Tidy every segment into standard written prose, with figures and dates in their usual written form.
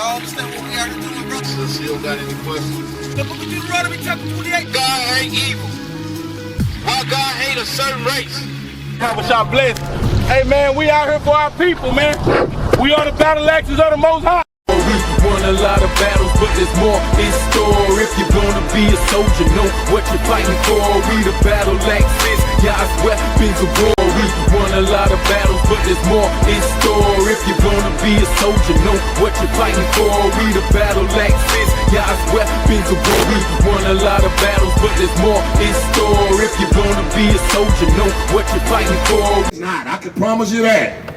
Y'all understand what we are doing, brother? Since you don't got any questions. The book of Deuteronomy chapter 28. God ain't evil. Why God hate a certain race? Y'all bless. Hey man, we out here for our people, man. We are the battle axes of the Most High. We won a lot of battles, but there's more in store. If you're gonna be a soldier, know what you're fighting for. We the battle axes, God's weapons of war. We won a lot of battles, but there's more in store. If you're gonna be a soldier, know what you're fighting for. We the battle axes, God's weapons of war. We won a lot of battles, but there's more in store. If you're gonna be a soldier, know what you're fighting for. Not, I can promise you that.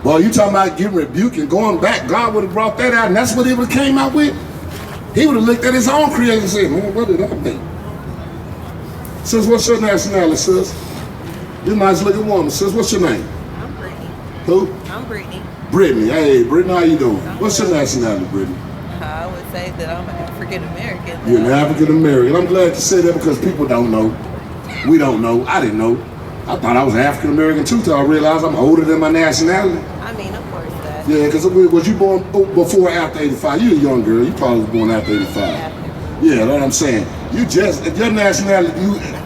Boy, you talking about getting rebuked and going back, God would have brought that out, and that's what he would have came out with. He would have looked at his own creation and said, man, what did I make? Sis, what's your nationality, sis? You're a nice looking woman. Sis, what's your name? I'm Brittany. Who? I'm Brittany. Brittany. Hey, Brittany, how you doing? What's your nationality, Brittany? I would say that I'm an African American. You're an African American. I'm glad you said that because people don't know. We don't know. I didn't know. I thought I was African American too till I realized I'm older than my nationality. I mean, of course that. Yeah, because was you born before or after 85? You a young girl. You probably was born after 85. After. Yeah, that's what I'm saying. You just, your nationality,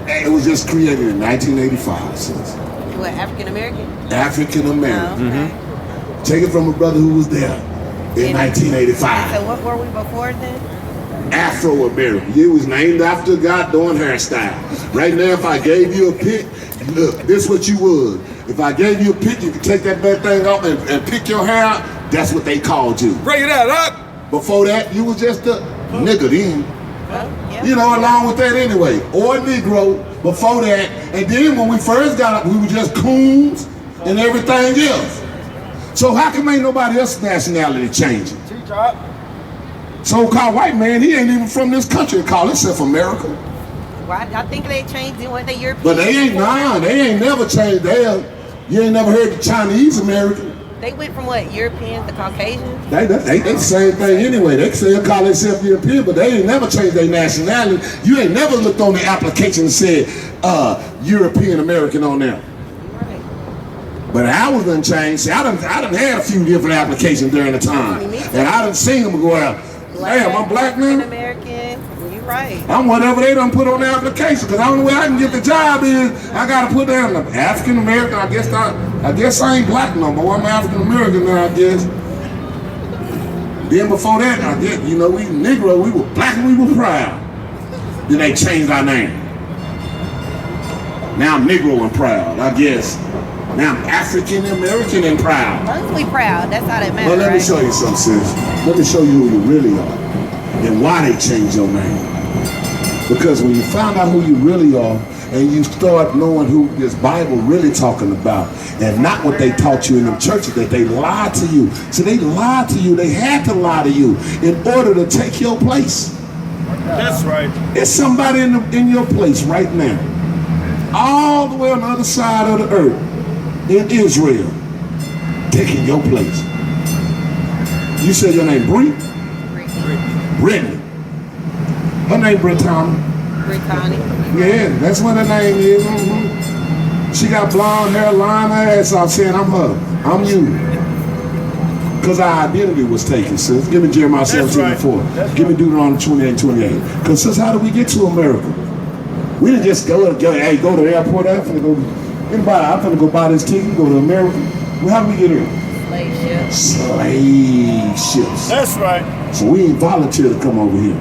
it was just created in 1985, sis. What, African American? African American. Oh, okay. Take it from a brother who was there in 1985. So what were we before then? Afro-American. You was named after God doing hairstyle. Right now, if I gave you a pick, look, this what you would. If I gave you a pick, you could take that bad thing off and pick your hair out. That's what they called you. Bring it out, up. Before that, you was just a nigga then. Yeah. You know, along with that anyway. Or a Negro before that. And then when we first got up, we were just coons and everything else. So how come ain't nobody else's nationality changing? So-called white man, he ain't even from this country and call himself America. Well, I think they changed it when they European. But they ain't, they ain't never changed there. You ain't never heard the Chinese American. They went from what, Europeans to Caucasians? They the same thing anyway. They still call themselves European, but they ain't never changed their nationality. You ain't never looked on the application and said, European American on there. Right. But ours done changed. See, I done had a few different applications during the time. And I done seen them go out. Damn, I'm black now? American. You're right. I'm whatever they done put on the application, because the only way I can get the job is I gotta put down the African American. I guess I ain't black no more. I'm African American now, I guess. Then before that, I guess, you know, we Negro, we were black and we were proud. Then they changed our name. Now I'm Negro and proud, I guess. Now I'm African American and proud. As long as we proud, that's all that matters. Well, let me right? show you something, sis. Let me show you who you really are and why they changed your name. Because when you find out who you really are and you start knowing who this Bible really talking about and not what they taught you in them churches, that they lied to you. So they lied to you. They had to lie to you in order to take your place. That's right. There's somebody in your place right now, all the way on the other side of the earth, in Israel, taking your place. You said your name Bree? Brittany. Her name Brittany. Brittany. Yeah, that's what her name is. She got blonde hair, lying her ass off saying, I'm her, I'm you. Because our identity was taken, sis. Give me Jeremiah 17:4. Give me Deuteronomy 28:28. Because sis, how did we get to America? We didn't just go to the airport. I'm finna go buy this ticket, go to America. Well, how did we get here? Slave ships. Slave ships. That's right. So we ain't volunteer to come over here.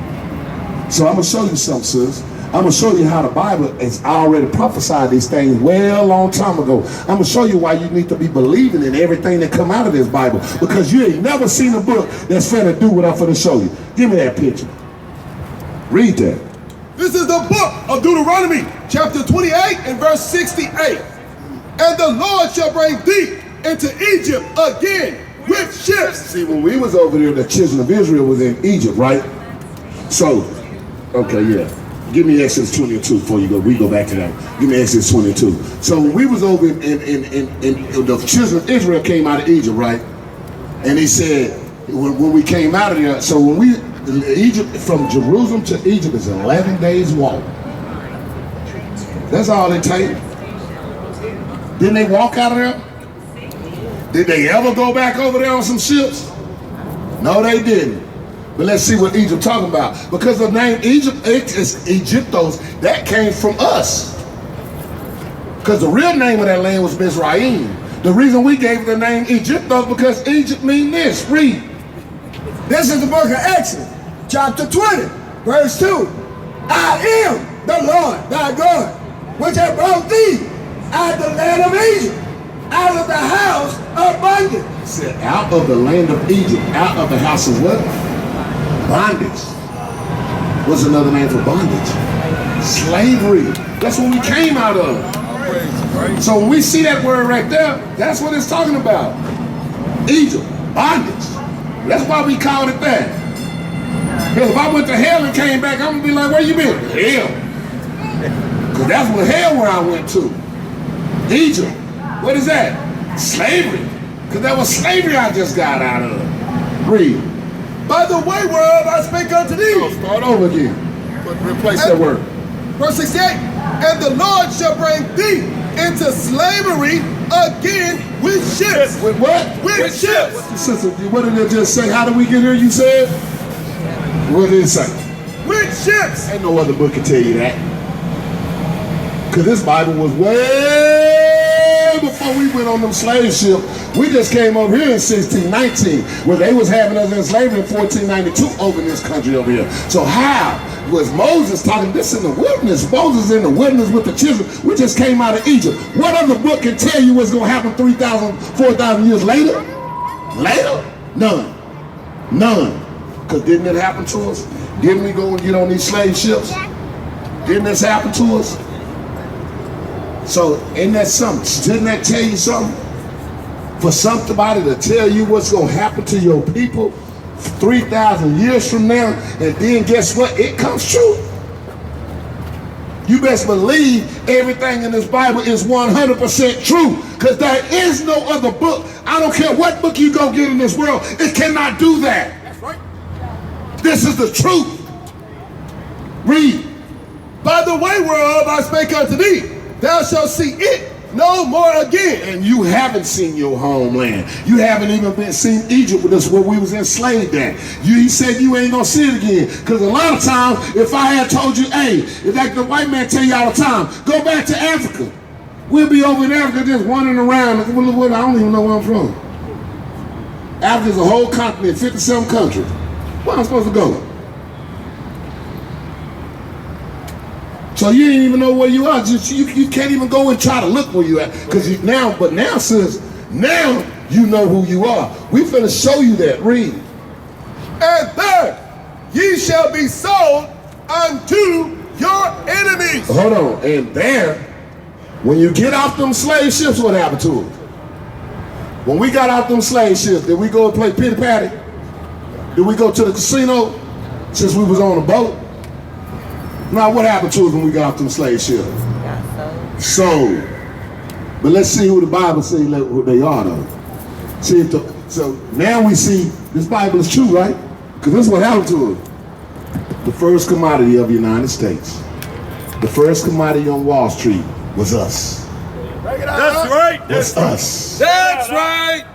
So I'm gonna show you something, sis. I'm gonna show you how the Bible has already prophesied these things well long time ago. I'm gonna show you why you need to be believing in everything that come out of this Bible, because you ain't never seen a book that's finna do what I'm finna show you. Give me that picture. Read that. This is the book of Deuteronomy, chapter 28 and verse 68. And the Lord shall bring thee into Egypt again with ships. See, when we was over there, the children of Israel was in Egypt, right? So, okay, yeah. Give me Exodus 22 before you go. We go back to that. Give me Exodus 22. So when we was over in the children of Israel came out of Egypt, right? And he said, when we came out of there, so when we, Egypt, from Jerusalem to Egypt is 11 days walk. That's all it takes. Didn't they walk out of there? Did they ever go back over there on some ships? No, they didn't. But let's see what Egypt talking about. Because the name Egypt, it's Egyptos, that came from us. Because the real name of that land was Mizraim. The reason we gave it the name Egyptos because Egypt means this. Read. This is the book of Exodus, chapter 20, verse 2. I am the Lord thy God, which have brought thee out of the land of Egypt, out of the house of bondage. It said, out of the land of Egypt, out of the house of what? Bondage. What's another name for bondage? Slavery. That's what we came out of. So when we see that word right there, that's what it's talking about. Egypt, bondage. That's why we called it that. Because if I went to hell and came back, I'm going to be like, where you been? Hell. Because that's what hell where I went to. Egypt. What is that? Slavery. Because that was slavery I just got out of. Read. By the way whereof I spake unto thee. Oh, start over again. Replace that word. Verse 68. And the Lord shall bring thee into slavery again with ships. With what? With ships. Sister, what did it just say? How did we get here, you said? What did it say? With ships. Ain't no other book can tell you that. Because this Bible was way before we went on them slave ships. We just came over here in 1619, where they was having us in slavery in 1492 over in this country over here. So how was Moses talking this in the wilderness? Moses in the wilderness with the children. We just came out of Egypt. What other book can tell you what's going to happen 3,000, 4,000 years later? Later? None. None. Because didn't it happen to us? Didn't we go and get on these slave ships? Didn't this happen to us? So ain't that something? Didn't that tell you something? For somebody to tell you what's going to happen to your people 3,000 years from now, and then guess what? It comes true. You best believe everything in this Bible is 100% true, because there is no other book. I don't care what book you go get in this world, it cannot do that. That's right. This is the truth. Read. By the way whereof I spake unto thee, thou shalt see it no more again. And you haven't seen your homeland. You haven't even seen Egypt, with us where we was enslaved at. He said you ain't gonna see it again. Because a lot of times, if I had told you, hey, it's like the white man tell you all the time, go back to Africa. We'll be over in Africa just wandering around. I don't even know where I'm from. Africa's a whole continent, 57 countries. Where am I supposed to go? So you ain't even know where you are. You can't even go and try to look where you at. But now, sis, now you know who you are. We finna show you that. Read. And there ye shall be sold unto your enemies. Hold on. And there, when you get off them slave ships, what happened to us? When we got off them slave ships, did we go and play pity patty? Did we go to the casino since we was on a boat? Now, what happened to us when we got off them slave ships? Sold. But let's see who the Bible says who they are, though. See if so now we see this Bible is true, right? Because this is what happened to us. The first commodity of the United States, the first commodity on Wall Street was us. That's right. Was us. That's right.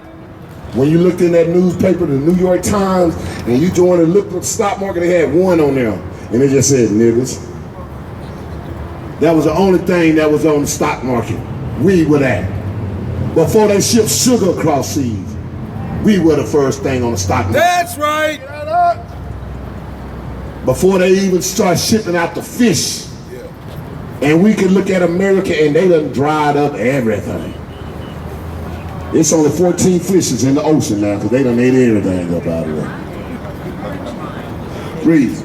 When you looked in that newspaper, the New York Times, and you joined and looked at the stock market, they had one on there. And it just said, niggas. That was the only thing that was on the stock market. We were that. Before they shipped sugar across seas, we were the first thing on the stock market. That's right. Before they even started shipping out the fish. And we could look at America and they done dried up everything. It's only 14 fishes in the ocean now because they done ate everything up out of there. Read.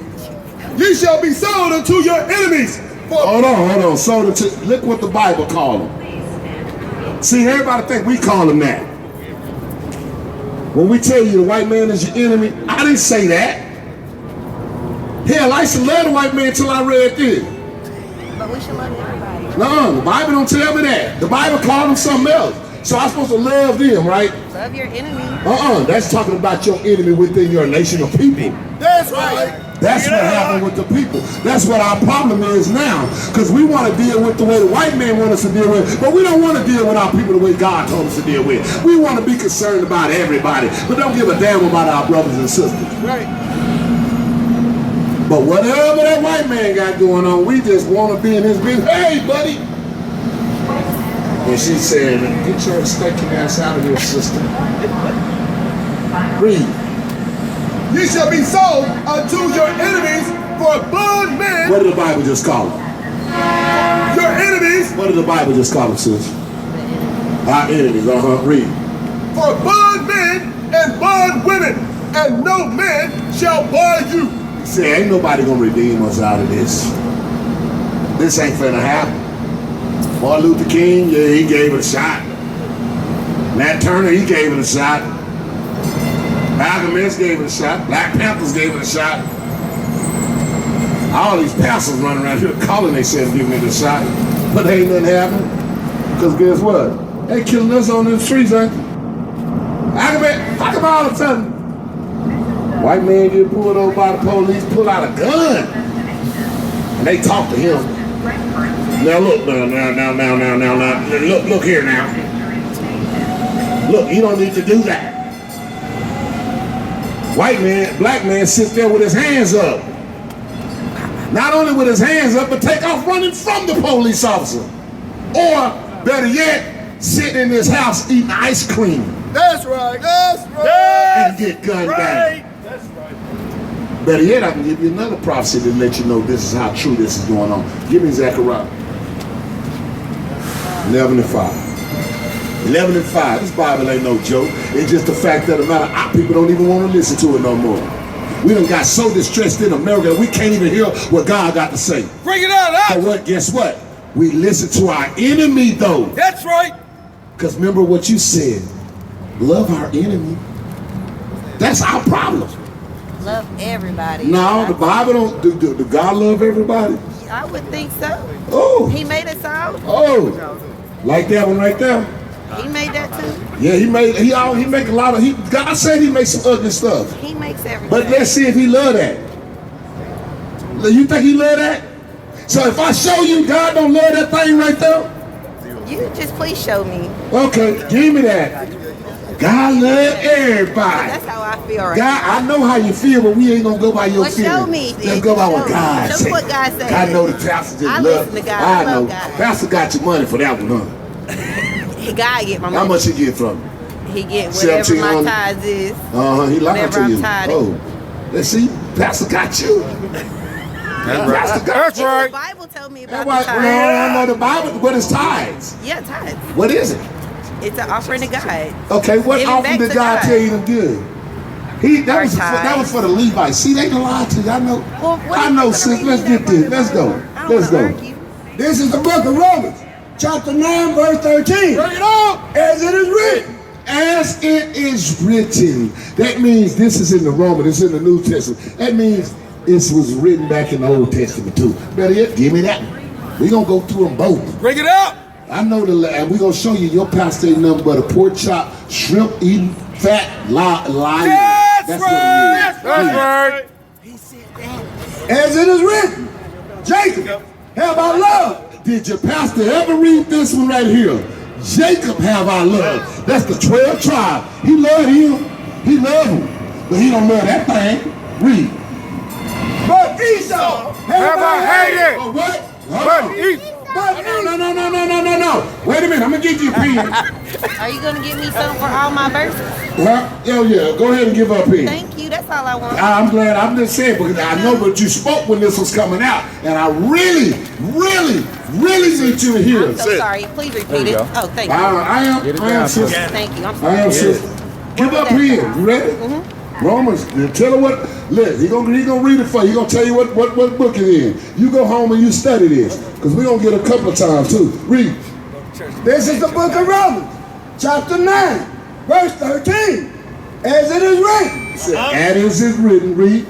Ye shall be sold unto your enemies. Hold on. Sold unto, look what the Bible call them. See, everybody think we call them that. When we tell you the white man is your enemy, I didn't say that. Hell, I used to love the white man until I read this. But we should love everybody. No, the Bible don't tell me that. The Bible called them something else. So I'm supposed to love them, right? Love your enemy. That's talking about your enemy within your nation of people. That's right. That's what happened with the people. That's what our problem is now. Because we want to deal with the way the white man wants us to deal with, but we don't want to deal with our people the way God told us to deal with. We want to be concerned about everybody, but don't give a damn about our brothers and sisters. Right. But whatever that white man got going on, we just want to be in his business. Hey, buddy. And she said, get your stinking ass out of here, sister. Read. Ye shall be sold unto your enemies for bondmen. What did the Bible just call them? Your enemies What did the Bible just call them, sis? Our enemies, read. for bondmen and bondwomen, and no man shall buy you. See, ain't nobody gonna redeem us out of this. This ain't finna happen. Martin Luther King, yeah, he gave it a shot. Nat Turner, he gave it a shot. Malcolm X gave it a shot. Black Panthers gave it a shot. All these pastors running around here calling themselves giving it a shot. But ain't nothing happening. Because guess what? They killing us on the streets, ain't they? How come all of a sudden white man get pulled over by the police, pull out a gun, and they talk to him. Now look, look here now. Look, you don't need to do that. White man, black man sits there with his hands up. Not only with his hands up, but take off running from the police officer. Or, better yet, sitting in his house eating ice cream. That's right. That's right. And get gunned down. Better yet, I can give you another prophecy to let you know this is how true this is going on. Give me Zechariah 11:5. 11:5. This Bible ain't no joke. It's just the fact that the matter our people don't even want to listen to it no more. We done got so distressed in America that we can't even hear what God got to say. Bring it out, So what? Guess what? We listen to our enemy though. That's right. Because remember what you said. Love our enemy. That's our problem. Love everybody. No, the Bible don't. Do God love everybody? I would think so. Oh. He made us all. Oh. Like that one right there. He made that too. Yeah, he make a lot of. God said he makes some ugly stuff. He makes everything. But let's see if he love that. You think he love that? So if I show you God don't love that thing right there, You just please show me. okay, give me that. God love everybody. That's how I feel right God, now. I know how you feel, but we ain't gonna go by your Well, feelings. show me. Let's go by what Show me. God Show said. me what God said. I know the pastor just I love. listen to God. I I know. love God. Pastor got your money for that one, huh? God get my money. How much he get from you? He get whatever my 1700? tithes is. He lied Whatever to I'm you. tithing. Oh, let's see. Pastor got you. Pastor got That's you. right. The Bible told me That's about why, the no, tithes. I know the Bible. What is tithes? Yeah, tithes. What is it? It's an offering to God. Okay, what Giving offering back did to God God. tell you to give? That was for the Levites. See, they lied to you. I know. Well, what I am know, gonna sis. read Let's that get this. from? Let's go. I don't Let's wanna go. argue. This is the book of Romans, chapter 9, verse 13. Bring it on. As it is written. As it is written. That means this is in the Roman, it's in the New Testament. That means this was written back in the Old Testament too. Better yet, give me that. We're going to go through them both. Bring it out. I know and we're going to show you your pastor ain't nothing but a pork chop, shrimp eating, fat liar. That's what right. it is. That's right. As it is written. Jacob, have I loved. Did your pastor ever read this one right here? Jacob have I loved. That's the 12 tribe. He loved him. He loved him. But he don't love that thing. Read. But Esau Have I hated? Oh, what? But eat. No. Wait a minute. I'm going to give you a pen. Are you going to give me some for all my verses? Well, yeah. Go ahead and give up pen. Thank you. That's all I want. I'm glad. I'm just saying because I know what you spoke when this was coming out. And I really need you to hear I'm it. so sorry. Please repeat it. Oh, thank you. I am sister. Thank you. I'm I sorry. am sister. Give up that? here. You ready? Romans. Tell her what. Look, he gonna read it for you. He gonna tell you what book it is. You go home and you study this, because we're gonna get a couple of times too. Read. This is the book of Romans, chapter 9, verse 13. As it is written. As it is written. Read.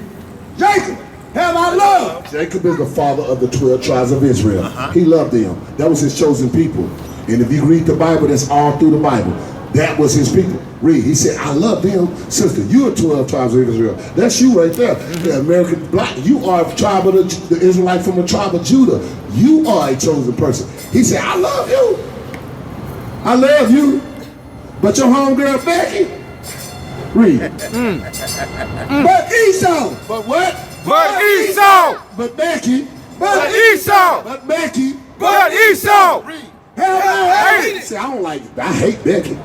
Jacob, have I loved. Jacob is the father of the 12 tribes of Israel. He loved them. That was his chosen people. And if you read the Bible, that's all through the Bible. That was his people. Read. He said, I love them. Sister, you are 12 tribes of Israel. That's you right there. The American black. You are a tribe of the Israelite from the tribe of Judah. You are a chosen person. He said, I love you. I love you. But your homegirl Becky. Read. But Esau. But what? But Esau. But Becky. But Esau. But Becky. But Esau. Read. Have I hated? See, I don't like it. I hate Becky.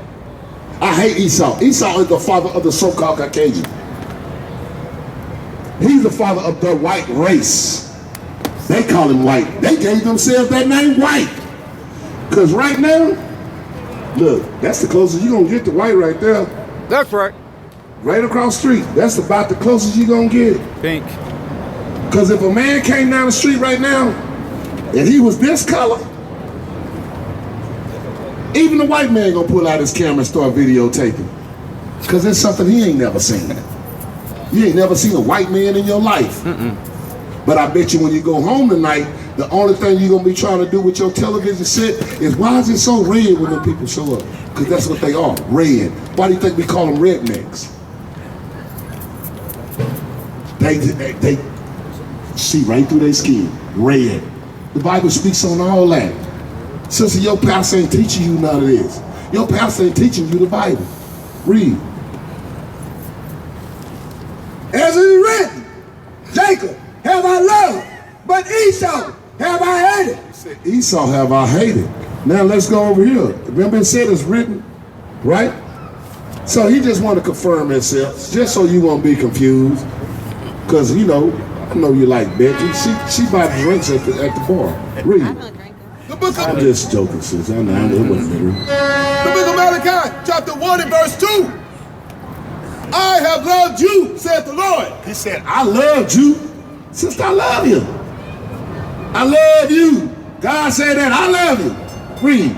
I hate Esau. Esau is the father of the so-called Caucasian. He's the father of the white race. They call him white. They gave themselves that name white. Because right now, look, that's the closest you're going to get to white right there. That's right. Right across the street. That's about the closest you're going to get. Pink. Because if a man came down the street right now and he was this color, even the white man gonna pull out his camera and start videotaping. Because it's something he ain't never seen. You ain't never seen a white man in your life. But I bet you when you go home tonight, the only thing you're gonna be trying to do with your television set is, why is it so red when the people show up? Because that's what they are, red. Why do you think we call them rednecks? They see right through their skin, red. The Bible speaks on all that. Sister, your pastor ain't teaching you none of this. Your pastor ain't teaching you the Bible. Read. As it is written, Jacob have I loved, but Esau have I hated. He said, Esau have I hated. Now let's go over here. Remember it said it's written, right? So he just want to confirm himself, just so you won't be confused. Because, you know, I know you like Becky. She buy drinks at the bar. Read. I don't drink them. The book of, I'm just joking, sis. I know it wasn't true. the book of Malachi, chapter 1 and verse 2. I have loved you, saith the Lord. He said, I loved you. Sister, I love you. I love you. God said that. I love you. Read.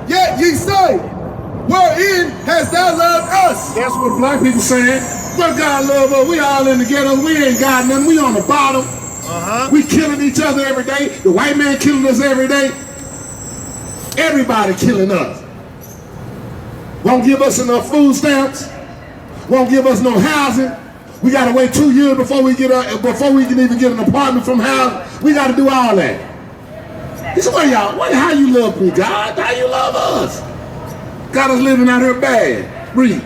Yet ye say, wherein hast thou loved us? That's what black people saying. But God love us. We all in the ghetto. We ain't got nothing. We on the bottom. We killing each other every day. The white man killing us every day. Everybody killing us. Won't give us enough food stamps. Won't give us no housing. We gotta wait 2 years before we can even get an apartment from house. We gotta do all that. He said, how you love me, God? How you love us? Got us living out here bad. Read.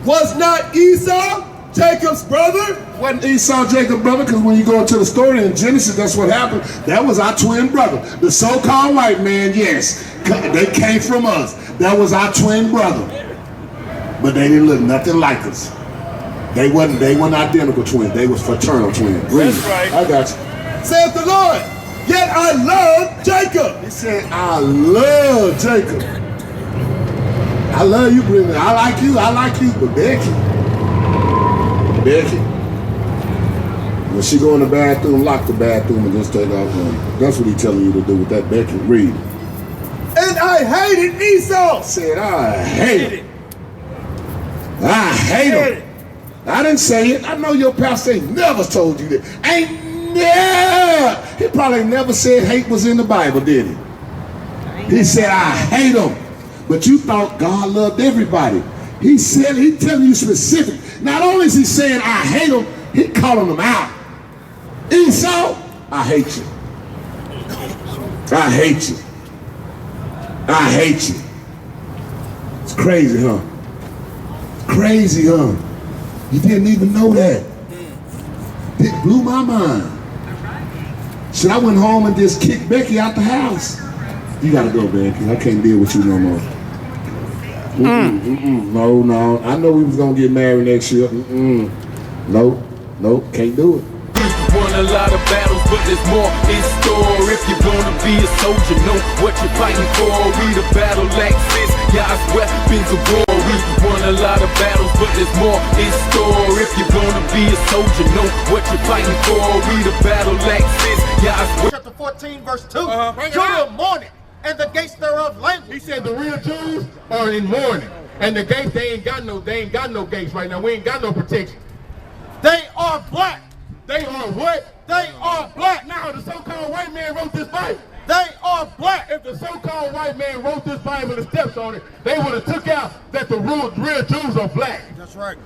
Was not Esau Jacob's brother? Wasn't Esau Jacob's brother? Because when you go into the story in Genesis, that's what happened. That was our twin brother. The so-called white man, yes, they came from us. That was our twin brother. But they didn't look nothing like us. They weren't identical twins. They was fraternal twins. Read. That's right. I got you. Saith the Lord, yet I love Jacob. He said, I love Jacob. I love you, Brittany. I like you, but Becky, when she go in the bathroom, lock the bathroom and just take off running. That's what he's telling you to do with that Becky. Read. And I hated Esau. Said, I hate it. I hate him. I didn't say it. I know your pastor ain't never told you that. Ain't never. He probably never said hate was in the Bible, did he? He said, I hate him. But you thought God loved everybody. He said, he telling you specific. Not only is he saying, I hate him, he calling them out. Esau, I hate you. I hate you. I hate you. It's crazy, huh? Crazy, huh? You didn't even know that. It blew my mind. So I went home and just kicked Becky out the house. You gotta go, Becky. I can't deal with you no more. No. I know we was gonna get married next year. Nope, can't do it. Won a lot of battles, but there's more in store. If you're gonna be a soldier, know what you're fighting for. We the battle axes, God's weapons of war. We won a lot of battles, but there's more in store. If you're gonna be a soldier, know what you're fighting for. We the battle axes, God's Chapter 14, verse 2. Judah mourning, and the gates thereof languish. He said the real Jews are in mourning, and the gates they ain't got no gates right now. We ain't got no protection. They are black. They are what? They are black. Now the so-called white man wrote this Bible. They are black. If the so-called white man wrote this Bible and steps on it, they would have took out that the real Jews are black. That's right.